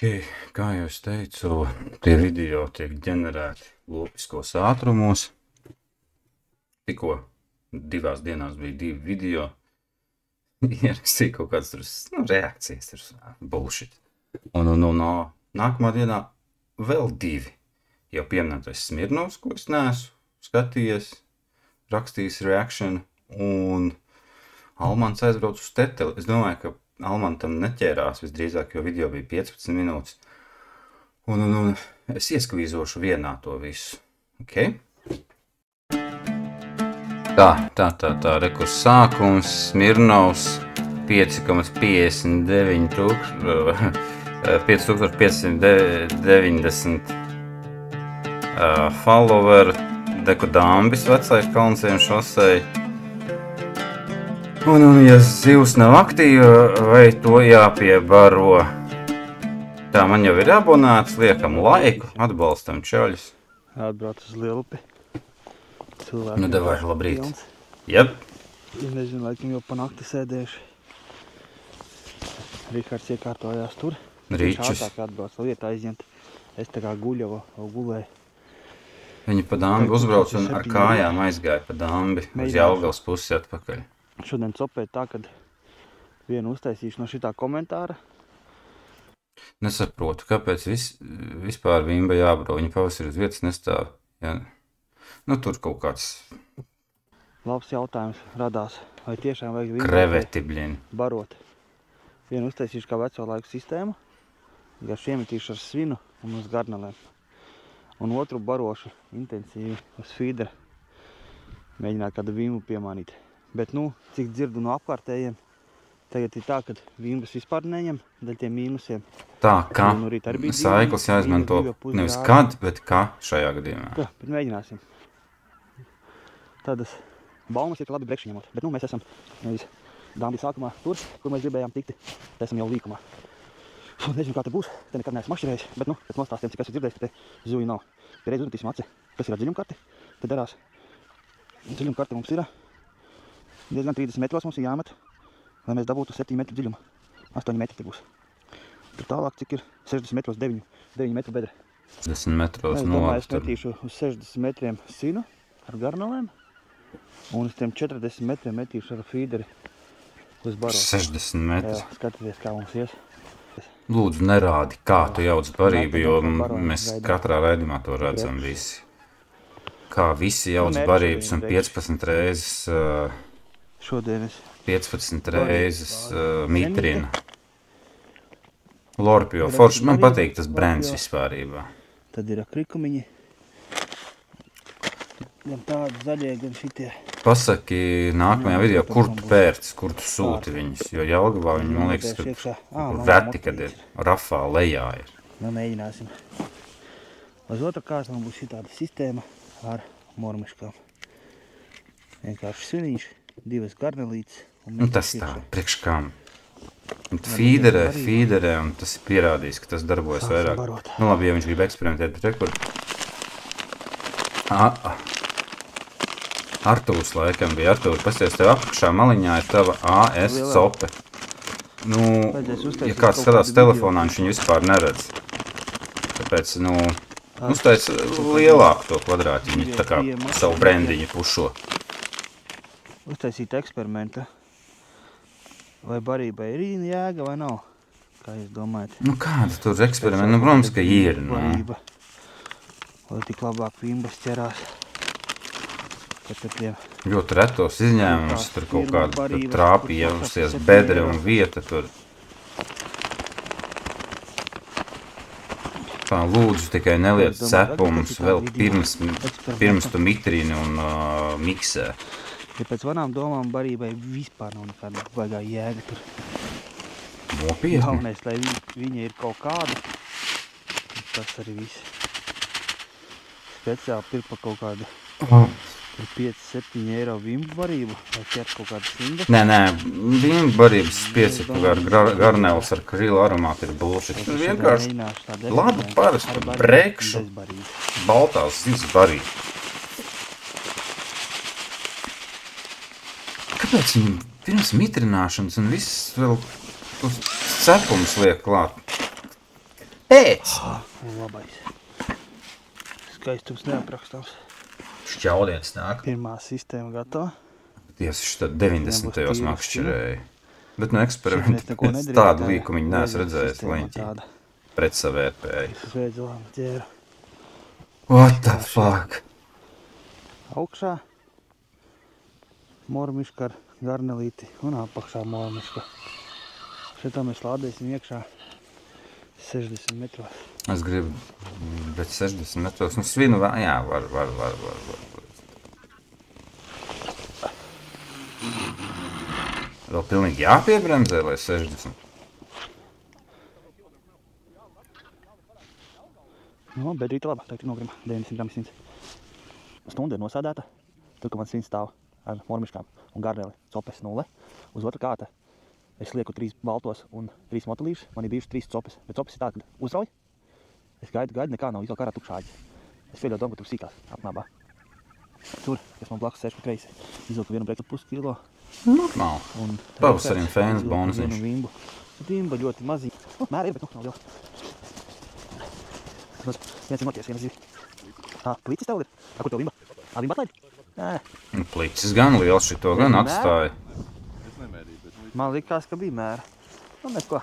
Kā jau es teicu, tie video tiek ģenerēti lopiskos ātrumos. Tikko 2 dienās bija 2 video. Ierakstīja kaut kāds reakcijas, bullshit. Un nākamā dienā vēl 2. Jau pieminētais Smirnovs, ko es neesmu skatījies, rakstījis reaction, un Almans aizbrauc uz Teteli. Es domāju, ka Almantam neķērās visdrīzāk, jo video bija 15 minūtes. Un es ieskvīzošu vienā to visu. Ok? Tā, rekurs sākums, Smirnovs, 5590 follower, Dekudambis vecais Kalnsiem šosei. Un ja zivs nav aktīva, vai to jāpiebaro. Tā, man jau ir abonēts, liekam laiku, atbalstam čaļus. Atbrauc uz Lielpi. Nu, davai, labrīt. Jep. Es nezinu, laikam jau pa nakti sēdējuši. Rihards iekārtojās tur. Ričus. Viņš ātrāk atbrauc lietu aizņemt. Es tā kā gulēju. Viņi pa dambi uzbrauc un ar kājām aizgāja pa dambi uz Jelgavas pusi atpakaļ. Šodien copēja tā, kad vienu uztaisīšu no šitā komentāra. Nesaprotu, kāpēc vispār Vimba jābrauc. Viņa pavasarī uz vietas nestāv. Ja? Nu, tur kaut kāds... Labs jautājums radās, vai tiešām vajag Vimbu kreveti, blin. Barot. Vienu uztaisīšu kā veco laiku sistēmu, garš iemetīšu ar svinu un uz garnelēm. Un otru barošu intensīvi uz feedera. Mēģināt kādu Vimbu piemānīt. Bet, cik dzirdu no apkārtējiem, tagad ir tā, ka Vimbas vispār neņem, daļ tiem mīnusiem. Tā, kā saiklis jāizmanto nevis kad, bet kā šajā gadījumā. Jā, bet mēģināsim. Tādas baumas ir, ka labi brekši ņemot. Bet, mēs esam nevis dambi sākumā tur, kur mēs gribējām tikti. Te esam jau līkumā. Un nezinu, kā te būs. Te nekad neesmu mašķirējis, bet, pēc nostāstiem, cik esmu dzirdējis, ka te zuji nav. Ja reiz uzmetīsim aci, kas ir ar dziļumkarti, te darās. Dziļumkarti mums ir diezgan 30 metros mums ir jāmet, lai mēs dabūtu 7 metru dziļumu. 8 metri te būs. Tur tālāk, cik ir 60 metros 9 metru bedre. 60 metros es domāju, es metīšu uz 60 metriem sinu ar garnelēm. Un uz tiem 40 metriem metīšu ar feederi uz baro. 60 metri. Jā, skatieties, kā mums ies. Lūdzu, nerādi, kā tu jauc barību, jo mēs katrā raidījumā to redzam visi. Kā visi jauc barības un 15 reizes... Šodien es 15 reizes mitrina. Lorpio forši, man patīk tas brands vispārībā. Tad ir krikumiņi. Gan tādi zaļie, gan šitie. Pasaki nākamajā video, kur tu pērci, kur tu sūti viņus, jo Jelgavā viņi, man liekas, ka reti, kad ir Rafā lejā ir. Nu, mēģināsim. Uz otru kārtu man būs šitāda sistēma ar mormiškām. Vienkārši sviniņš, 2 garnelītes. Un tas tā, priekš kam? Feederē, un tas ir pierādījis, ka tas darbojas vairāk. Nu labi, ja viņš grib eksperimentēt, bet rekur. Artūrs laikam bija. Artūri, pasties, tev apakšā maliņā ir tava AS cope. Nu, ja kāds skatās telefonā, viņš viņu vispār neredz. Tāpēc, uztais lielāku to kvadrāti, viņi tā kā savu brendiņu pušo. Uztaisīt eksperimenta. Vai barībai ir jēga vai nav? Kā jūs domājat? Nu kāda tur eksperimenta? Nu, protams, ka ir. Barība. Lai tik labāk Vimbas ķerās. Ļoti retos izņēmumus, tur kaut kāda trāpīja ievusties bedre un vieta tur. Tā, lūdzu, tikai neliec cepumus vēl pirms tu mitrini un miksē. Ja pēc manām domām barībai vispār nav nekāda baigā jēga tur. Nopietni? Galvenais, lai viņa ir kaut kāda. Tas arī viss. Speciāli pirkt pa kaut kādu 5-7 eiro Vimbu barību, vai ķert kaut kādu simbu. Nē, Vimbu barības piecipa garnēls ar krilu aromātu ir bullshit. Vienkārši labu parastu brekšu baltās zivs barību. Kāpēc viņi pirms mitrināšanas un viss vēl cepums liek klāt? Kāpēc? Labais. Skaistums neaprakstāms. Šķauliens nāk. Pirmā sistēma gatava. Tiesa šitā 90. makšķerēja. Bet no eksperimenta Neko nedarīt, tādu tā līkumu viņi neesmu vēža redzējis sistēma leņķī. tāda. Pret savērpēju. Es veidu labi ķēru. What the fuck? Augšā mormiška ar garnelīti un apakšā mormiška. Šitā mēs lādēsim iekšā 60 metros. Es gribu, bet 60 metros, nu svinu vēl, jā, var. Vēl pilnīgi jāpiebremzē, lai 60. Nu, bedrīte labā, tā ir nogrima 90 gramu svins. Stunda ir nosādēta, tur, ka man svins stāv ar mormiškām un garneli copes 0. Uz otru kāta es lieku 3 baltos un 3 motolīšus. Man ir bijuši 3 copes, bet copes ir tā, kad uzrauj. Es gaidu, nekā nav, izvēl kārā tukšā aģis. Es pieļauju domu, ka tur sīkās apnābā. Tur, kas man blakus sēž pa kreisi, izvilku 1,5 kilo. Normāli. Un Pavasarim fēnas bonusiņš. vienu vimbu. Vimba ļoti maziņa. Nu, mēra ir, bet nav liela. Viens ir noties, viens ir. Plicis tev ir? Kur tev vimba? Vimba atlaidi? Nē. Plicis gan liels, šito gan atstāja. Man likās, ka bija mēra. Nu, neko.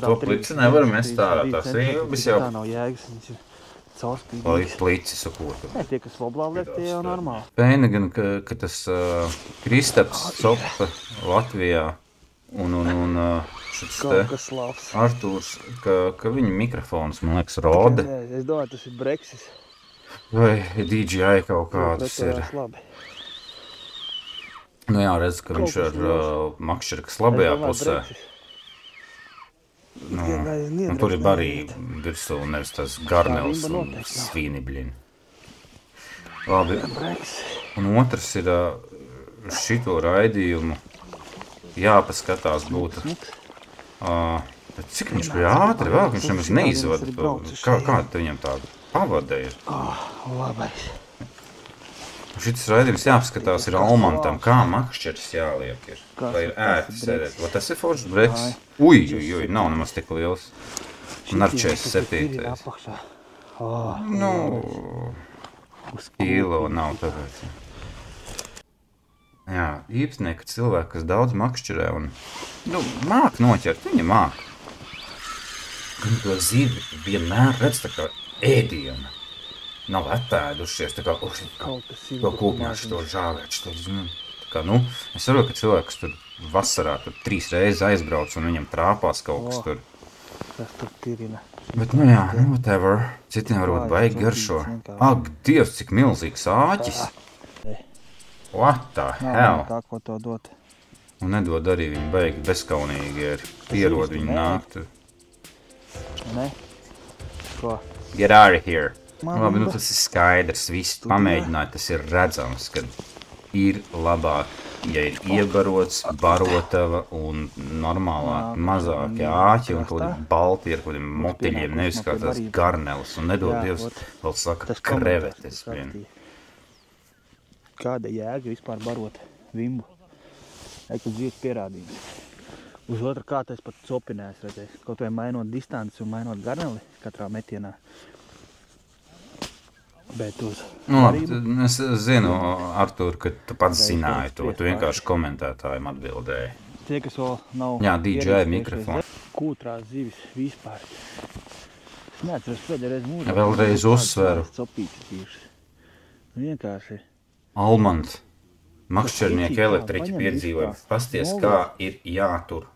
To plici nevar mest ārā, tās vības jau. Tā nav jēgas, viņš ir caurspīdīgs. Plicis sakotu. Nē, tie, kas voblā liek, tie jau normāli. Pēna gan, ka tas Kristaps Copa Latvijā un šis te Kaut kas labs. Artūrs, ka viņa mikrofons, man liekas, roda. Nē, es domāju, tas ir Brexis. Vai DJI kaut kāds ir. Pretojās labi. Nu jā, redz, ka viņš ar makšķerkas labajā pusē. Un tur ir arī virsū nevis tas garnels un svīnibļini. Labi. Un otrs ir šito raidījumu jāpaskatās būtu. Bet cik viņš bija ātri vēl, viņš nemaz neizvada. Kāda viņam tāda pavada ir? Labais. Šitas raidījums jāpaskatās ir Almantam, kā makšķeris jāliek ir. Vai ir ērti sēdēt. Vai tas ir foršs breks? Uj, nav nemaz tik liels. Un ar 47. Nu, kilo nav tāpēc. Jā, īpatnieki cilvēki, kas daudz makšķerē un, māk noķert, viņi māk. Viņi to zivi vienmēr redz tā kā ēdienu. Nav atēdušies, tā kā, to kūpņāšu, to žāvēču, to zinu. Tā kā, es saprotu, ka cilvēki, kas tur vasarā tur 3 reizes aizbrauc un viņam trāpās kaut kas tur. Tas tur tirina. Bet, jā, whatever. Citiem varbūt baigi garšo. Ak, Dievs, cik milzīgs āķis. What the hell? Kā ko to dot? Un nedod arī viņi baigi bezkaunīgi ir. Pierod viņi nāk tur. Ne? Ko? Get out of here. Labi, tas ir skaidrs. Viss pamēģināja, tas ir redzams, ka ir labāk, ja ir iebarots, barotava un normālāk mazākie āķi un kaut balti ar kaut motiļiem, nevis kā tās garneles. Un nedod Dievs, vēl saka, krevetes vien. Kāda jēga vispār barot vimbu? Eku dzīves pierādījums. Uz otru kātu es pat copinēs redzēs. Kaut vai mainot distanci un mainot garneli katrā metienā. Bet uz es zinu, Artūr, ka tu pats zināji to. Tu vienkārši komentētājiem atbildēji. Tie, kas vēl nav... Jā, DJI mikrofons. Kūtrās zivis vispār. Es neatceros pēdējais mūžā. Vēlreiz uzsveru. Vienkārši. Almant, makšķernieki elektriķi piedzīvojumi. Pasties, kā ir jātur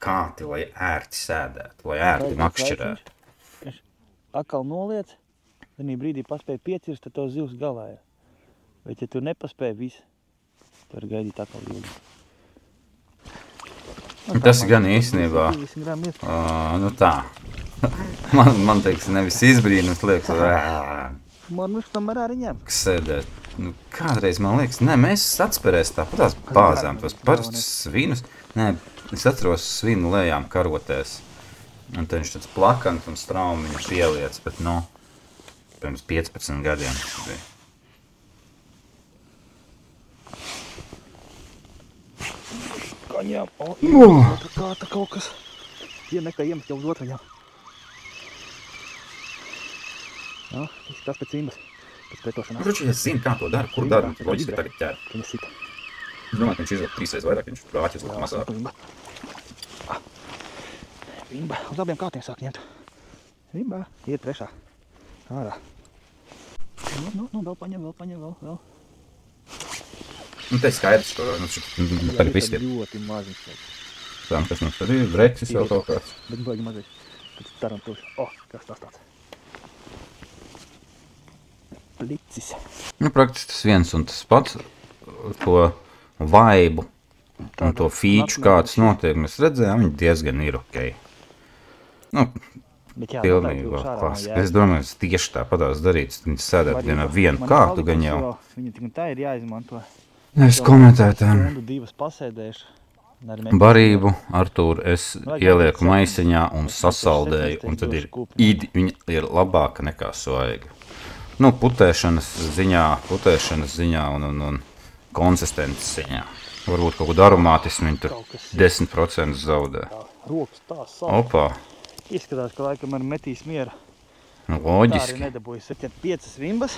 kāti, lai ērti sēdētu, lai ērti makšķerētu. Akal noliec, vienī brīdī paspēja piecirst, tad tev zivs galāja. Bet ja tu nepaspēji visu, tu vari gaidīt akal ilgi. Tas gan īstenībā, tā. Man teiks, nevis izbrīnums liekas, Man viņš tomēr arī ņem. Kas sēdēt. Kādreiz man liekas, mēs atspērēs tāpatās bāzām tos parastus svinus. Nē, es atceros svinu lējām karotēs. Un te viņš tāds plakant un straumi viņa pieliec, bet pirms 15 gadiem tas bija. Kaņām, kāta kaut kas. Iemekā iemest jau uz otraņām. Jā, tas pēc imbas, pēc pretošanās. Kurš es zinu, kā to dara, kur dara, un loģiski tagad ķēra. Viņa sita. Es domāju, ka viņš izvēl 3 reizes vairāk, viņš rāķis liek mazāk. Imba. Imba. Uz abiem kātiem sāk ņemt. Imba. Ir trešā. Ārā. Nu, vēl paņem, vēl. Nu, te ir skaidrs, ka tagad visiem. Ļoti maziņš. Tām, kas mums arī ir, breksis vēl kaut kāds. Bet baigi maziņš. Tad tarantuši. Kas tas tāds? Licis. Nu, praktiski tas viens un tas pats, to vaibu un to feature, kāds notiek, mēs redzējām, viņi diezgan ir okei. Nu, pilnībā klasika. Es domāju, es tieši tāpatās darīts, viņi sēdēt vienā vienu kārtu gan jau. Viņa tik un tā ir jāizmanto. Es komentēju tām. Divas pasēdēšu. Barību, Artūru, es ielieku maisiņā un sasaldēju, un tad ir viņa ir labāka nekā svaiga. Nu, putēšanas ziņā un konsistences ziņā. Varbūt kaut kādu aromātismu viņi tur 10% zaudē. Rokas tā sāp. Opā. Izskatās, ka laikam ar metīs miera. Nu, Tā loģiski. arī nedabūja 7-5 vimbas.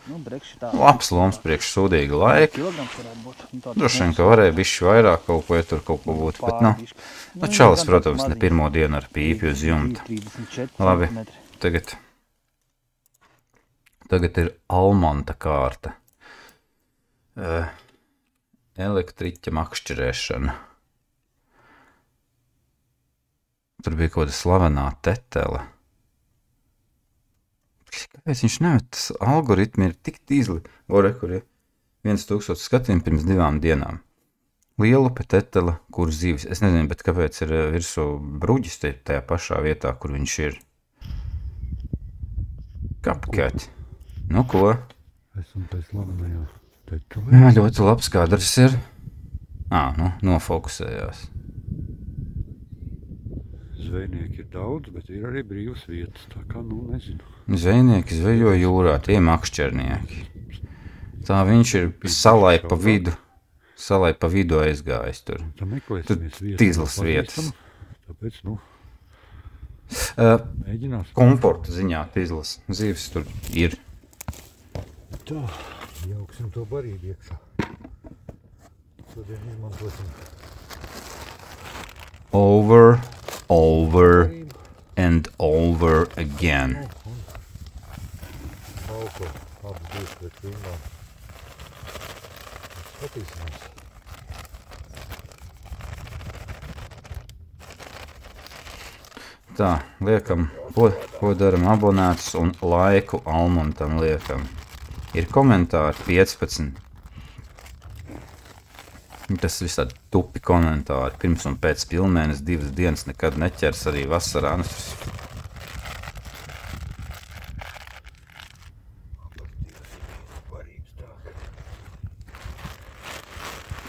Nu, brekši tā. Labs loms priekš sūdīga laika. Kilograms varētu būt. Droši vien, ka varēja bišķi vairāk kaut ko, ja tur kaut ko būtu, bet nu. Nu, čalis, protams, ne pirmo dienu ar pīpi uz jumta. Labi, tagad ir Almanta kārta. Elektriķa makšķerēšana. Tur bija kaut kāda slavenā tetele. Kāpēc viņš nevar? Tas algoritmi ir tik tīzli. Kur ir 1000 skatījumi pirms 2 dienām. Lielupe tetele, kur zīves. Es nezinu, bet kāpēc ir virsū bruģis tajā pašā vietā, kur viņš ir. Kapkaķi. Nu ko? Esam pēc slavenajā tetelē. Jā, ļoti labs kadrs ir. Nu, nofokusējās. Zvejnieki ir daudz, bet ir arī brīvas vietas, tā kā, nu, nezinu. Zvejnieki zvejo jūrā, tie makšķernieki. Tā viņš ir salai pa vidu aizgājis tur. Tā meklēsimies vietas. Tīzlas vietas. Tāpēc, nu, mēģināsim. Komforta ziņā tīzlas zīves tur ir. Tā, jauksim to barību iekšā. Šodien izmantosim. Over and over again. Auko, abas būs pret vimbām. Skatīsimies. Tā, liekam, ko daram abonētus un laiku Almantam liekam. Ir komentāri 15. Tas viss tādi tupi komentāri. Pirms un pēc pilnmēnes 2 dienas nekad neķers arī vasarā.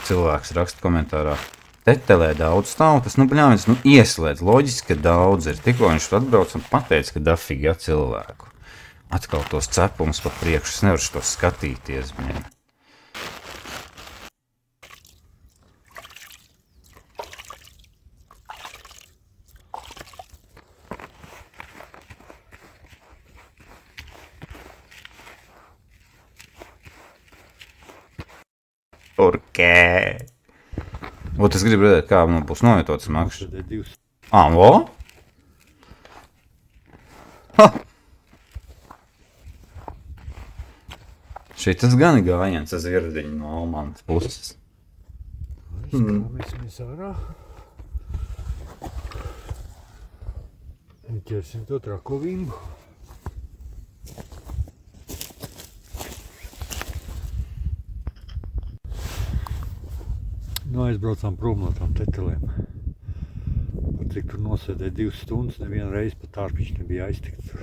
Cilvēks raksta komentārā. Tetelē daudz tautas, bļāvis, ieslēdz. Loģiski, ka daudz ir. Tikko viņš atbrauc un pateica, ka dafīgi cilvēku. Atkal tos cepumus pa priekšu. Es nevaru to skatīties. Bļāvi. Porkē? Ot, es gribu redzēt, kā man būs novietotas makšas. Vo? Ha! Šitas gan ir gājiens uz virdiņu no Almantas puses. Skāmēsimies ārā. Un ķersim to trako vimbu. Nu, aizbraucām prom no tām tetelēm. Par cik tur nosēdēja 2 stundas, nevienu reizi pat ārpiņš nebija aiztikt tur.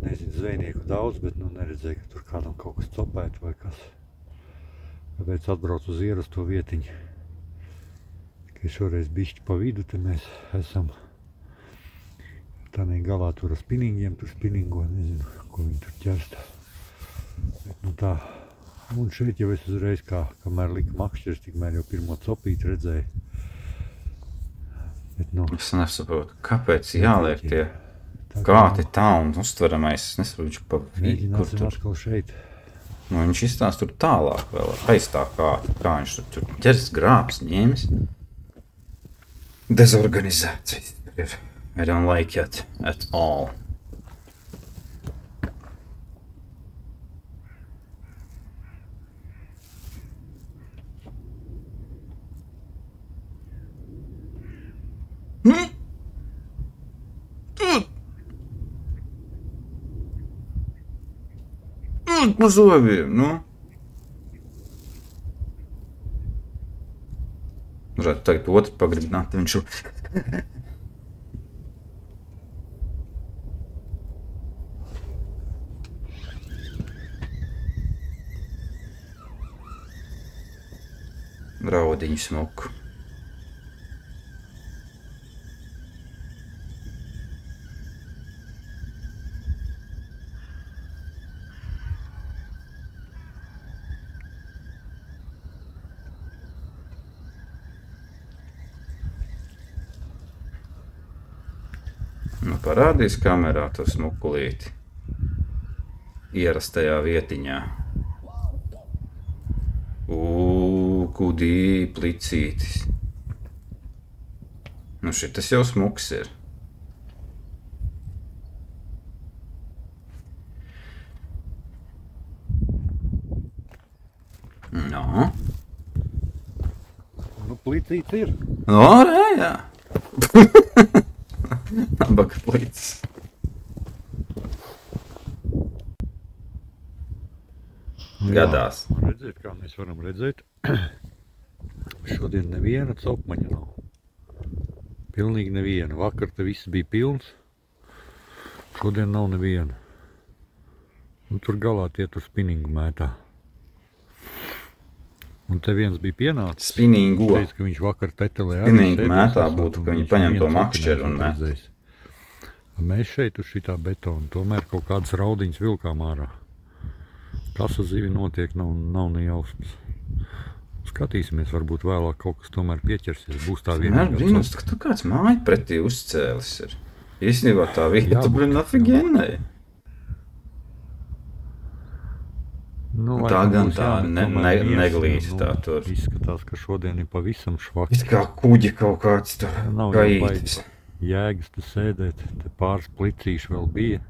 Nezinu, zvejnieku daudz, bet neredzēju, ka tur kādam kaut kas copētu vai kas. Tāpēc atbraucu uz ierasto vietiņu. Tikai šoreiz bišķi pa vidu, te mēs esam tādā galā tur ar spiningiem, tur spiningo, nezinu, ko viņi tur ķersta. Bet, nu tā. Un šeit jau es uzreiz, kamēr lika makšķers, tikmēr jau pirmo copīti redzēju. Bet, nu, es nesaprotu, kāpēc jāliek tie kā te tā un uztveramais, es nesaprotu, pa Mēģināsim atkal šeit. Nu, viņš izstās tur tālāk vēl, aiz tā kā viņš tur ķers grābs, ņēmis. Dezorganizēts viss ir. I don't like it at all. Pa zobiem, nu. Varētu tagad otru pagribināt, viņš raudiņu smuku. Nu, parādīs kamerā to smukulīti ierastajā vietiņā. Kudī plicītis. Nu, šitas jau smuks ir. No. Nu, plicīts ir. No, jā. Nabaga plicis. Gadās. Redzēt, kā mēs varam redzēt. Šodien neviena copmaņa nav. Pilnīgi neviena. Vakar te viss bija pilns. Šodien nav neviena. Un tur galā tie tur spinningu mētā. Un te viens bija pienācis. Spinningo. Teica, ka viņš vakar tetelē arī Spinningu sēdēs, mētā esot, būtu, un ka viņi viņš paņem to neviens makšķeru un neesot met. redzējis. Mēs šeit uz šitā betona, tomēr kaut kādas raudiņas vilkām ārā. Kas uz zivi notiek, nav ne jausmas. Skatīsimies, varbūt vēlāk kaut kas tomēr pieķersies. Būs tā Vienmēr vienīgā brīnums, copa. ka tu kāds māju pretī uzcēlis ir. Īstenībā tā vieta, tu blin afigenai. Nu, Tā laikam gan būs tā jāmet tomēr viens, neglīti tā tur. Izskatās, ka šodien ir pavisam It švaks. kā kuģi kaut kāds tur Nav jau gaītis. Jēgas te sēdēt, te pāris plicīši vēl bija.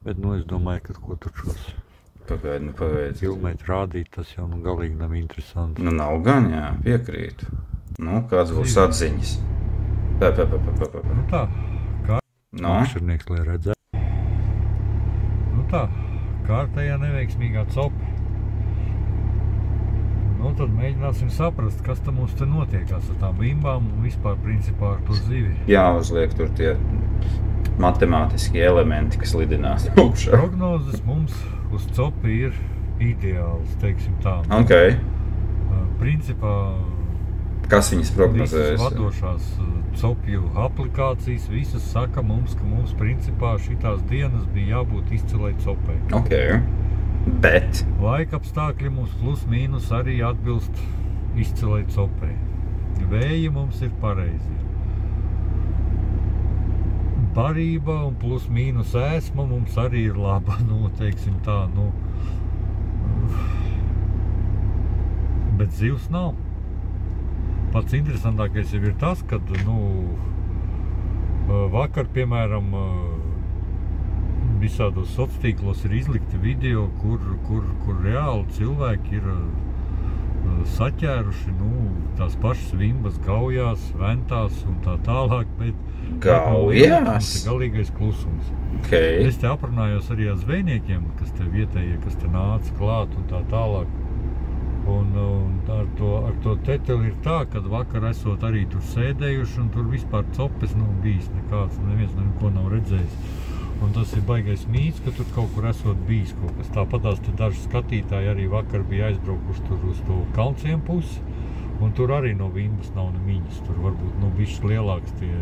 Bet, nu, es domāju, ka ko tur šos Pagaidi. filmēt, rādīt, tas jau nu galīgi nav interesanti. Nu nav gan, jā, piekrītu. Nu, kāds būs atziņas. Nu tā, kā No, makšķernieks, lai redzētu. Nu tā, kārtējā neveiksmīgā copa. Nu tad mēģināsim saprast, kas tam mums te notiekās ar tām bimbām un vispār principā ar to zivi. jāuzliek tur tie matemātiskie elementi, kas lidinās augšā. Prognozes mums uz copi ir ideāls, teiksim tā. Ok, Principā kas viņas visas prognozējas? vadošās copju aplikācijas, visas saka mums, ka mums principā šitās dienas bija jābūt izcilai copai. Ok, bet Laika apstākļi mums plus mīnus arī atbilst izcilai copai. Vēji mums ir pareizi. Barība un plus mīnus ēsma mums arī ir laba, nu, teiksim tā, nu. Bet zivs nav. Pats interesantākais jau ir tas, kad, nu, vakar, piemēram, visādos sociālos ir izlikti video, kur reāli cilvēki ir saķēruši, nu, tās pašas vimbas gaujās, ventās un tā tālāk, bet gaujās? Tas ir galīgais klusums. Ok, Es te aprunājos arī ar zvejniekiem, kas te vietējie, kas te nāca klāt un tā tālāk. Un ar to teteli ir tā, kad vakar esot arī tur sēdējuši un tur vispār copes nav bijis nekāds, neviens neko nav redzējis. Un tas ir baigais mīts, ka tur kaut kur esot bijis kaut kas. Tāpatās te daži skatītāji arī vakar bija aizbraukuši tur uz to Kalnciem pusi. Un tur arī no vimbas nav nemiņas. Tur varbūt, nu, bišķi lielāks tie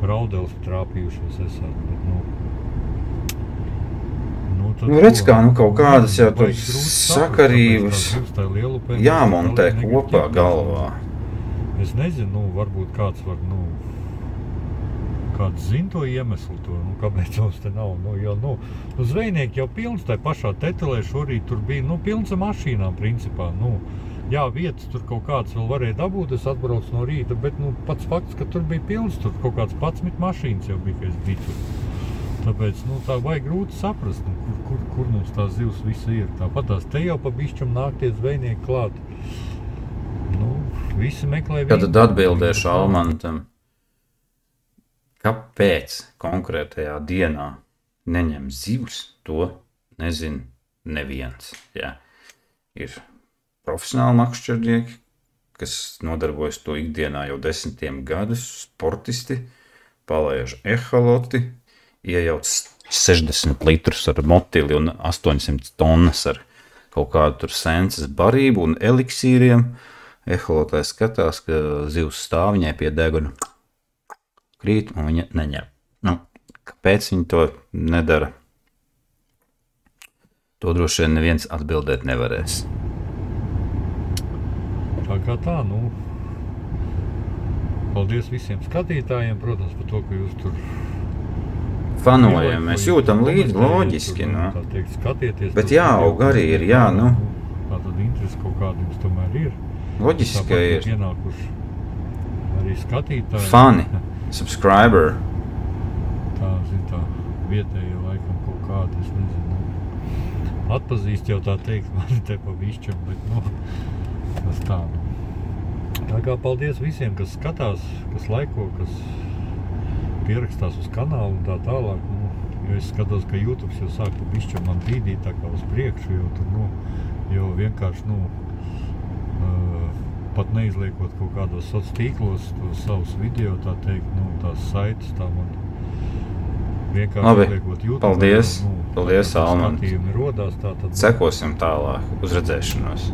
raudeles trāpījušies esat. Bet, tad nu redz kā, nu kaut kādas jau tur baigi grūti saprast, sakarības tāpēc tā zivs tajā lielupē jāmontē galīgi kopā negrib galvā. Es nezinu, nu, varbūt kāds var, nu, kāds zina to iemeslu, nu, kāpēc mums te nav, nu, jo, nu, zvejnieki jau pilns tai pašā Tetelē šorīt tur bija, nu, pilns ar mašīnām, principā, nu, jā, vietas tur kaut kāds vēl varēja dabūt, es atbraucu no rīta, bet, nu, pats fakts, ka tur bija pilns, tur kaut kāds 11 mašīnas jau bija, ka es biju tur. Tāpēc, nu, tā vajag grūti saprast, nu, kur mums tās zivs visa ir. Tāpat tās te jau pa bišķam nāk tie zvejnieki klāt. Nu, visi meklē Kad tad atbildēšu Almantam, kāpēc konkrētajā dienā neņem zivs, to nezin neviens. Jā. Ir profesionāli makšķernieki, kas nodarbojas to ikdienā jau 10 gadus, sportisti, palaiž ehaloti, iejauc 60 litrus ar motili un 800 tonnas ar kaut kādu tur sences barību un eliksīriem. Ehalotājs skatās, ka zivs stāv viņai pie deguna krīt un viņa neņem. Nu, kāpēc viņi to nedara? To droši vien neviens atbildēt nevarēs. Tā kā tā, nu, paldies visiem skatītājiem, protams, par to, ka jūs tur fanojam, mēs jūtam līdzi loģiski, nu. Tā teikt, skatieties. Bet jāaug arī ir, jā, nu. Tā tad interesi kaut kāda jums tomēr ir. Loģiski, ka ir. Tāpat ienākuši arī skatītāji. Fani, subscriber. Tā, zin, tā vietēja laikam kaut kāda, es nezinu. Atpazīst jau tā teikt, mani te pa višķam, bet, nu, tas tā, nu. Tā kā paldies visiem, kas skatās, kas laiko, kas pierakstās uz kanālu un tā tālāk, nu, jo es skatos, ka YouTube jau sāk pa bišķam man bīdīt tā kā uz priekšu, jo tur, nu, jo vienkārši, nu, pat neizliekot kaut kādos soc tīklos tos savus video, tā teikt, nu, tās saites, tā man vienkārši izliekot YouTube. Paldies, paldies, Alman. Skatījumi rodās, tā tad. Sekosim tālāk, uz redzēšanos.